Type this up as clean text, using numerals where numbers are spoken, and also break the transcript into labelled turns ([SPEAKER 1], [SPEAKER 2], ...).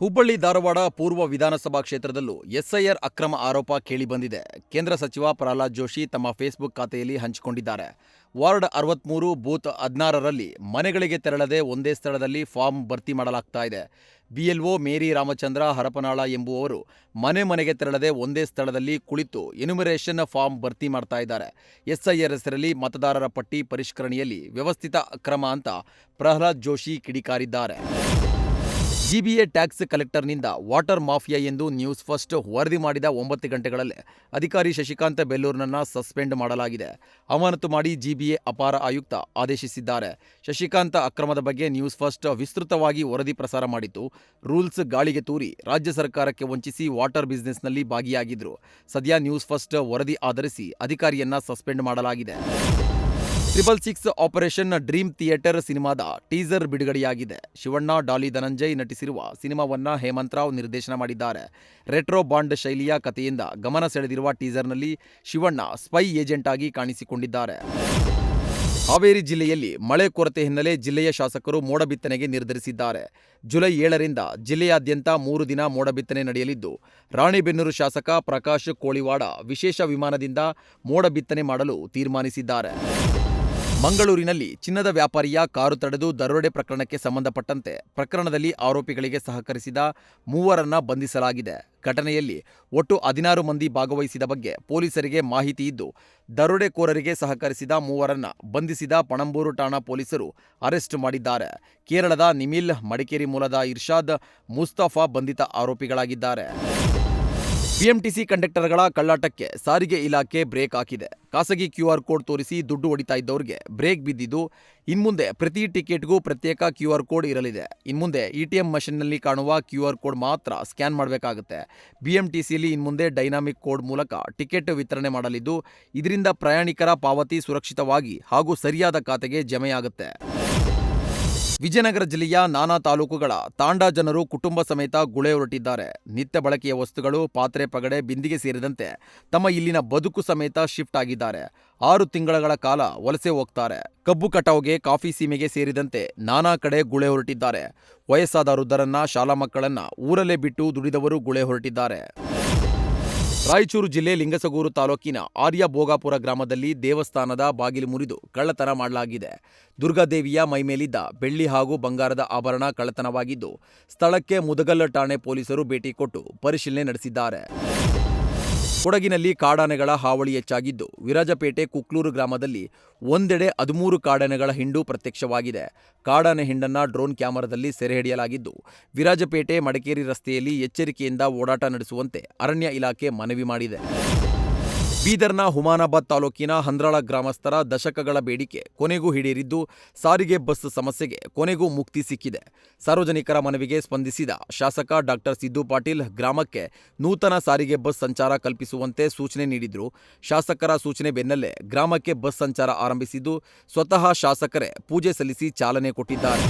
[SPEAKER 1] ಹುಬ್ಬಳ್ಳಿ ಧಾರವಾಡ ಪೂರ್ವ ವಿಧಾನಸಭಾ ಕ್ಷೇತ್ರದಲ್ಲೂ ಎಸ್ಐಆರ್ ಅಕ್ರಮ ಆರೋಪ ಕೇಳಿಬಂದಿದೆ. ಕೇಂದ್ರ ಸಚಿವ ಪ್ರಹ್ಲಾದ್ ಜೋಶಿ ತಮ್ಮ ಫೇಸ್ಬುಕ್ ಖಾತೆಯಲ್ಲಿ ಹಂಚಿಕೊಂಡಿದ್ದಾರೆ. ವಾರ್ಡ್ 63 ಬೂತ್ 16ರಲ್ಲಿ ಮನೆಗಳಿಗೆ ತೆರಳದೆ ಒಂದೇ ಸ್ಥಳದಲ್ಲಿ ಫಾರ್ಮ್ ಭರ್ತಿ ಮಾಡಲಾಗ್ತಾ ಇದೆ. ಬಿಎಲ್ಒ ಮೇರಿ ರಾಮಚಂದ್ರ ಹರಪನಾಳ ಎಂಬುವವರು ಮನೆ ಮನೆಗೆ ತೆರಳದೆ ಒಂದೇ ಸ್ಥಳದಲ್ಲಿ ಕುಳಿತು ಎನ್ಯುಮರೇಷನ್ ಫಾರ್ಮ್ ಭರ್ತಿ ಮಾಡ್ತಾ ಇದ್ದಾರೆ. ಎಸ್ಐಆರ್ ಹೆಸರಲ್ಲಿ ಮತದಾರರ ಪಟ್ಟಿ ಪರಿಷ್ಕರಣೆಯಲ್ಲಿ ವ್ಯವಸ್ಥಿತ ಅಕ್ರಮ ಅಂತ ಪ್ರಹ್ಲಾದ್ ಜೋಶಿ ಕಿಡಿಕಾರಿದ್ದಾರೆ. ಜಿಬಿಎ ಟ್ಯಾಕ್ಸ್ ಕಲೆಕ್ಟರ್ನಿಂದ ವಾಟರ್ ಮಾಫಿಯಾ ಎಂದು ನ್ಯೂಸ್ ಫಸ್ಟ್ ವರದಿ ಮಾಡಿದ 9 ಗಂಟೆಗಳಲ್ಲೇ ಅಧಿಕಾರಿ ಶಶಿಕಾಂತ್ ಬೆಲ್ಲೂರ್ನನ್ನ ಸಸ್ಪೆಂಡ್ ಮಾಡಲಾಗಿದೆ. ಅಮಾನತು ಮಾಡಿ ಜಿಬಿಎ ಅಪಾರ ಆಯುಕ್ತ ಆದೇಶಿಸಿದ್ದಾರೆ. ಶಶಿಕಾಂತ್ ಅಕ್ರಮದ ಬಗ್ಗೆ ನ್ಯೂಸ್ ಫಸ್ಟ್ ವಿಸ್ತೃತವಾಗಿ ವರದಿ ಪ್ರಸಾರ ಮಾಡಿತ್ತು. ರೂಲ್ಸ್ ಗಾಳಿಗೆ ತೂರಿ ರಾಜ್ಯ ಸರ್ಕಾರಕ್ಕೆ ವಂಚಿಸಿ ವಾಟರ್ ಬಿಸ್ನೆಸ್ನಲ್ಲಿ ಭಾಗಿಯಾಗಿದ್ರು. ಸದ್ಯ ನ್ಯೂಸ್ ಫಸ್ಟ್ ವರದಿ ಆಧರಿಸಿ ಅಧಿಕಾರಿಯನ್ನ ಸಸ್ಪೆಂಡ್ ಮಾಡಲಾಗಿದೆ. 666 ಆಪರೇಷನ್ ಡ್ರೀಮ್ ಥಿಯೇಟರ್ ಸಿನಿಮಾದ ಟೀಸರ್ ಬಿಡುಗಡೆಯಾಗಿದೆ. ಶಿವಣ್ಣ, ಡಾಲಿ ಧನಂಜಯ್ ನಟಿಸಿರುವ ಸಿನಿಮಾವನ್ನ ಹೇಮಂತ್ ರಾವ್ ನಿರ್ದೇಶನ ಮಾಡಿದ್ದಾರೆ. ರೆಟ್ರೋ ಬಾಂಡ್ ಶೈಲಿಯ ಕಥೆಯಿಂದ ಗಮನ ಸೆಳೆದಿರುವ ಟೀಸರ್ನಲ್ಲಿ ಶಿವಣ್ಣ ಸ್ಪೈ ಏಜೆಂಟ್ ಆಗಿ ಕಾಣಿಸಿಕೊಂಡಿದ್ದಾರೆ. ಹಾವೇರಿ ಜಿಲ್ಲೆಯಲ್ಲಿ ಮಳೆ ಕೊರತೆ ಹಿನ್ನೆಲೆ ಜಿಲ್ಲೆಯ ಶಾಸಕರು ಮೋಡ ಬಿತ್ತನೆಗೆ ನಿರ್ಧರಿಸಿದ್ದಾರೆ. ಜುಲೈ 7ರಿಂದ ಜಿಲ್ಲೆಯಾದ್ಯಂತ 3 ದಿನ ಮೋಡ ಬಿತ್ತನೆ ನಡೆಯಲಿದ್ದು, ರಾಣೆಬೆನ್ನೂರು ಶಾಸಕ ಪ್ರಕಾಶ್ ಕೋಳಿವಾಡ ವಿಶೇಷ ವಿಮಾನದಿಂದ ಮೋಡ ಬಿತ್ತನೆ ಮಾಡಲು ತೀರ್ಮಾನಿಸಿದ್ದಾರೆ. ಮಂಗಳೂರಿನಲ್ಲಿ ಚಿನ್ನದ ವ್ಯಾಪಾರಿಯ ಕಾರು ತಡೆದು ದರೋಡೆ ಪ್ರಕರಣಕ್ಕೆ ಸಂಬಂಧಪಟ್ಟಂತೆ ಪ್ರಕರಣದಲ್ಲಿ ಆರೋಪಿಗಳಿಗೆ ಸಹಕರಿಸಿದ 3ರನ್ನ ಬಂಧಿಸಲಾಗಿದೆ. ಘಟನೆಯಲ್ಲಿ ಒಟ್ಟು 16 ಮಂದಿ ಭಾಗವಹಿಸಿದ ಬಗ್ಗೆ ಪೊಲೀಸರಿಗೆ ಮಾಹಿತಿ ಇದ್ದು, ದರೋಡೆಕೋರರಿಗೆ ಸಹಕರಿಸಿದ 3ರನ್ನ ಬಂಧಿಸಿದ ಪಣಂಬೂರು ಠಾಣಾ ಪೊಲೀಸರು ಅರೆಸ್ಟ್ ಮಾಡಿದ್ದಾರೆ. ಕೇರಳದ ನಿಮಿಲ್, ಮಡಿಕೇರಿ ಮೂಲದ ಇರ್ಷಾದ್, ಮುಸ್ತಫಾ ಬಂಧಿತ ಆರೋಪಿಗಳಾಗಿದ್ದಾರೆ. ಬಿಎಂಟಿಸಿ ಕಂಡಕ್ಟರ್ಗಳ ಕಳ್ಳಾಟಕ್ಕೆ ಸಾರಿಗೆ ಇಲಾಖೆ ಬ್ರೇಕ್ ಹಾಕಿದೆ. ಖಾಸಗಿ ಕ್ಯೂಆರ್ ಕೋಡ್ ತೋರಿಸಿ ದುಡ್ಡು ಹೊಡಿತಾ ಇದ್ದವರಿಗೆ ಬ್ರೇಕ್ ಬಿದ್ದಿದ್ದು, ಇನ್ಮುಂದೆ ಪ್ರತಿ ಟಿಕೆಟ್ಗೂ ಪ್ರತ್ಯೇಕ ಕ್ಯೂಆರ್ ಕೋಡ್ ಇರಲಿದೆ. ಇನ್ಮುಂದೆ ಎಟಿಎಂ ಮಷಿನ್ನಲ್ಲಿ ಕಾಣುವ ಕ್ಯೂಆರ್ ಕೋಡ್ ಮಾತ್ರ ಸ್ಕ್ಯಾನ್ ಮಾಡಬೇಕಾಗುತ್ತೆ. ಬಿಎಂಟಿಸಿಯಲ್ಲಿ ಇನ್ಮುಂದೆ ಡೈನಾಮಿಕ್ ಕೋಡ್ ಮೂಲಕ ಟಿಕೆಟ್ ವಿತರಣೆ ಮಾಡಲಿದ್ದು, ಇದರಿಂದ ಪ್ರಯಾಣಿಕರ ಪಾವತಿ ಸುರಕ್ಷಿತವಾಗಿ ಹಾಗೂ ಸರಿಯಾದ ಖಾತೆಗೆ ಜಮೆಯಾಗುತ್ತೆ. ವಿಜಯನಗರ ಜಿಲ್ಲೆಯ ನಾನಾ ತಾಲೂಕುಗಳ ತಾಂಡಾ ಜನರು ಕುಟುಂಬ ಸಮೇತ ಗುಳೆ ಹೊರಟಿದ್ದಾರೆ. ನಿತ್ಯ ಬಳಕೆಯ ವಸ್ತುಗಳು, ಪಾತ್ರೆ, ಪಗಡೆ, ಬಿಂದಿಗೆ ಸೇರಿದಂತೆ ತಮ್ಮ ಇಲ್ಲಿನ ಬದುಕು ಸಮೇತ ಶಿಫ್ಟ್ ಆಗಿದ್ದಾರೆ. 6 ತಿಂಗಳ ಕಾಲ ವಲಸೆ ಹೋಗ್ತಾರೆ. ಕಬ್ಬು ಕಟಾವ್ಗೆ, ಕಾಫಿ ಸೀಮೆಗೆ ಸೇರಿದಂತೆ ನಾನಾ ಕಡೆ ಗುಳೆ ಹೊರಟಿದ್ದಾರೆ. ವಯಸ್ಸಾದ ವೃದ್ಧರನ್ನ, ಶಾಲಾ ಮಕ್ಕಳನ್ನ ಊರಲ್ಲೇ ಬಿಟ್ಟು ದುಡಿದವರು ಗುಳೆ ಹೊರಟಿದ್ದಾರೆ. ರಾಯಚೂರು ಜಿಲ್ಲೆ ಲಿಂಗಸಗೂರು ತಾಲೂಕಿನ ಆರ್ಯ ಭೋಗಾಪುರ ಗ್ರಾಮದಲ್ಲಿ ದೇವಸ್ಥಾನದ ಬಾಗಿಲು ಮುರಿದು ಕಳ್ಳತನ ಮಾಡಲಾಗಿದೆ. ದುರ್ಗಾದೇವಿಯ ಮೈಮೇಲಿದ್ದ ಬೆಳ್ಳಿ ಹಾಗೂ ಬಂಗಾರದ ಆಭರಣ ಕಳ್ಳತನವಾಗಿದ್ದು, ಸ್ಥಳಕ್ಕೆ ಮುದಗಲ್ ಠಾಣೆ ಪೊಲೀಸರು ಭೇಟಿ ಕೊಟ್ಟು ಪರಿಶೀಲನೆ ನಡೆಸಿದ್ದಾರೆ. ಕೊಡಗಿನಲ್ಲಿ ಕಾಡಾನೆಗಳ ಹಾವಳಿ ಹೆಚ್ಚಾಗಿದ್ದು, ವಿರಾಜಪೇಟೆ ಕುಕ್ಲೂರು ಗ್ರಾಮದಲ್ಲಿ ಒಂದೆಡೆ 13 ಕಾಡಾನೆಗಳ ಹಿಂಡು ಪ್ರತ್ಯಕ್ಷವಾಗಿದೆ. ಕಾಡಾನೆ ಹಿಂಡನ್ನ ಡ್ರೋನ್ ಕ್ಯಾಮೆರಾದಲ್ಲಿ ಸೆರೆ ಹಿಡಿಯಲಾಗಿದ್ದು, ವಿರಾಜಪೇಟೆ ಮಡಿಕೇರಿ ರಸ್ತೆಯಲ್ಲಿ ಎಚ್ಚರಿಕೆಯಿಂದ ಓಡಾಟ ನಡೆಸುವಂತೆ ಅರಣ್ಯ ಇಲಾಖೆ ಮನವಿ ಮಾಡಿದೆ. ಬೀದರ್ನ ಹುಮಾನಾಬಾದ್ ತಾಲೂಕಿನ ಹಂದ್ರಾಳ ಗ್ರಾಮಸ್ಥರ ದಶಕಗಳ ಬೇಡಿಕೆ ಕೊನೆಗೂ ಈಡೇರಿದ್ದು, ಸಾರಿಗೆ ಬಸ್ ಸಮಸ್ಯೆಗೆ ಕೊನೆಗೂ ಮುಕ್ತಿ ಸಿಕ್ಕಿದೆ. ಸಾರ್ವಜನಿಕರ ಮನವಿಗೆ ಸ್ಪಂದಿಸಿದ ಶಾಸಕ ಡಾ ಸಿದ್ದು ಪಾಟೀಲ್ ಗ್ರಾಮಕ್ಕೆ ನೂತನ ಸಾರಿಗೆ ಬಸ್ ಸಂಚಾರ ಕಲ್ಪಿಸುವಂತೆ ಸೂಚನೆ ನೀಡಿದ್ರು. ಶಾಸಕರ ಸೂಚನೆ ಬೆನ್ನಲ್ಲೇ ಗ್ರಾಮಕ್ಕೆ ಬಸ್ ಸಂಚಾರ ಆರಂಭಿಸಿದ್ದು, ಸ್ವತಃ ಶಾಸಕರೇ ಪೂಜೆ ಸಲ್ಲಿಸಿ ಚಾಲನೆ ಕೊಟ್ಟಿದ್ದಾರೆ.